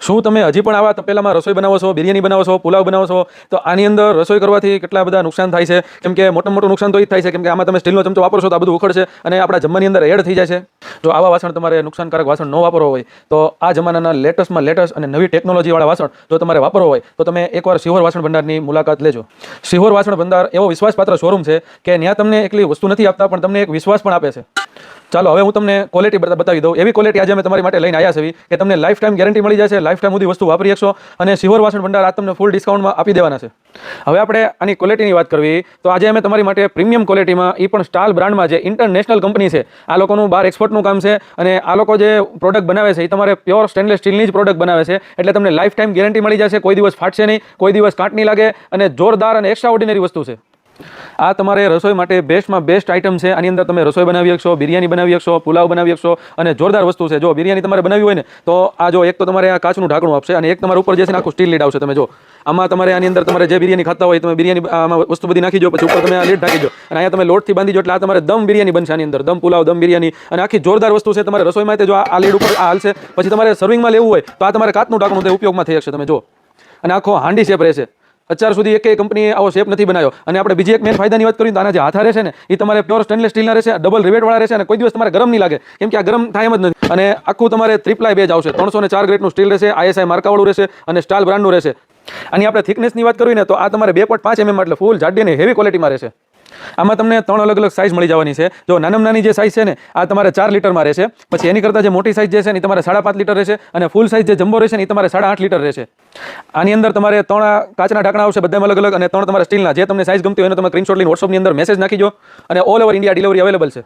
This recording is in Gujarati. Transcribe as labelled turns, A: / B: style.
A: શું તમે હજી પણ આવા તપેલામાં રસોઈ બનાવો છો, બિરયાની બનાવો છો, પુલાવ બનાવો છો? તો આની અંદર રસોઈ કરવાથી કેટલા બધા નુકસાન થાય છે? કેમ કે મોટું નુકસાન તો એ જ થાય છે કેમ કે આમાં તમે સ્ટીલનો ચમચો વાપરશો તો આ બધું ઉખડશે અને આપણા જમવાની અંદર એડ થઈ જાય છે. જો આવા વાસણ તમારે નુકસાનકારક વાસણ ન વાપરવો હોય તો આ જમાનાના લેટેસ્ટમાં લેટેસ્ટ અને નવી ટેકનોલોજીવાળા વાસણ જો તમારે વાપરવો હોય તો તમે એકવાર સિહોર વાસણ ભંડારની મુલાકાત લેજો. સિહોર વાસણ ભંડાર એવો વિશ્વાસપાત્ર શોરૂમ છે કે ત્યાં તમને એકલી વસ્તુ નથી આપતા પણ તમને એક વિશ્વાસ પણ આપે છે. ચાલો હવે હું તમને ક્વોલિટી બતાવી દઉં. એવી ક્વોલિટી આજે અમે તમારી માટે લઈને આવ્યા છે કે તમને લાઈફ ટાઈમ ગેરંટી મળી જશે, લાઈફ ટાઈમ સુધી વસ્તુ વાપરી શકશો અને સિહોર વાસણ ભંડાર આ તમને ફૂલ ડિસ્કાઉન્ટમાં આપી દેવાના છે. હવે આપણે આની ક્વોલિટીની વાત કરવી તો આજે અમે તમારી માટે પ્રીમિયમ ક્વોલિટીમાં એ પણ સ્ટાલ બ્રાન્ડમાં જે ઇન્ટરનેશનલ કંપની છે, આ લોકોનું બહાર એક્સપોર્ટનું કામ છે અને આ લોકો જે પ્રોડક્ટ બનાવે છે એ તમારે પ્યોર સ્ટેનલેસ સ્ટીલની જ પ્રોડક્ટ બનાવે છે. એટલે તમને લાઈફ ટાઈમ ગેરંટી મળી જશે, કોઈ દિવસ ફાટશે નહીં, કોઈ દિવસ કાટ નહીં લાગે અને જોરદાર અને એક્સ્ટ્રા ઓર્ડિનરી વસ્તુ છે. આ તમારે રસોઈ માટે બેસ્ટમાં બેસ્ટ આઇટમ છે. આની અંદર તમે રસોઈ બનાવી શકશો, બિરયાની બનાવી શકશો, પુલાવ બનાવી શકશો અને જોરદાર વસ્તુ છે. જો બિરયાની તમારે બનાવી હોય ને તો આ જો એક તો તમારે આ કાચનું ઢાંકણું આપશે અને એક તમારા ઉપર જે છે ને આખું સ્ટીલ લીડ આવશે. તમે જો આમાં તમારે આની અંદર તમારે જે બિરયાની ખાતા હોય તમે બિરયાની આમાં વસ્તુ બધી નાખી દો, પછી ઉપર તમે આ લીડ ઢાંકી દો અને અહીંયા તમે લોટથી બાંધી દો એટલે આ તમારે દમ બિરયાની બનશે. આની અંદર દમ પુલાવ, દમ બિરયાની અને આખી જોરદાર વસ્તુ છે. તમારે રસોઈમાં જો આ લીડ ઉપર આ હાલશે, પછી તમારે સર્વિંગમાં લેવું હોય તો આ તમારે કાચનું ઢાંકણું તે ઉપયોગમાં થઈ શકશે. તમે જો અને આખો હાંડી શેપ રહેશે. અત્યાર સુધી એક કંપનીએ આવો શેપ નથી બનાવ્યો. અને આપણે બીજી એક મેન ફાયદાની વાત કરીએ તો આના જે હાથા રહેશે ને એ તમારે પ્યોર સ્ટેનલેસ સ્ટીલના રહેશે, ડબલ રિવેટવાળા રહેશે અને કોઈ દિવસ તમારે ગરમ નહીં લાગે કેમ કે આ ગરમ થાય એમ જ નથી. અને આખું તમારે ત્રિપ્લાય બેજ આવશે, 304 ગ્રેડનું સ્ટીલ રહેશે, ISI માર્કાવાળું રહેશે અને સ્ટાલ બ્રાન્ડનું રહેશે. આની આપણે થિકનેસની વાત કરીએ ને તો આ તમારે 2.5 mm એટલે ફૂલ જાડી અને હેવી ક્વોલિટીમાં રહેશે. આમાં તમને 3 અલગ અલગ સાઇઝ મળી જવાની છે. જો નાનામાં નાની જે સાઇઝ છે ને આ તમારે 4 લીટરમાં રહેશે. પછી એની કરતાં જે મોટી સાઇઝ જે છે ને એ તમારે 5.5 લીટર રહેશે અને ફૂલ સાઇઝ જે જમ્બો રહેશે ને એ તમારે 8.5 લીટર રહેશે. આની અંદર તમારે 3 કાચના ઢાંકણા આવશે બધામાં અલગ અલગ અને 3 તમારા સ્ટીલના. જે તમને સાઇઝ ગમતી હોય એનો તમે સ્ક્રીનશોટ લઈને WhatsAppની અંદર મેસેજ નાખી દો અને all over India delivery available છે.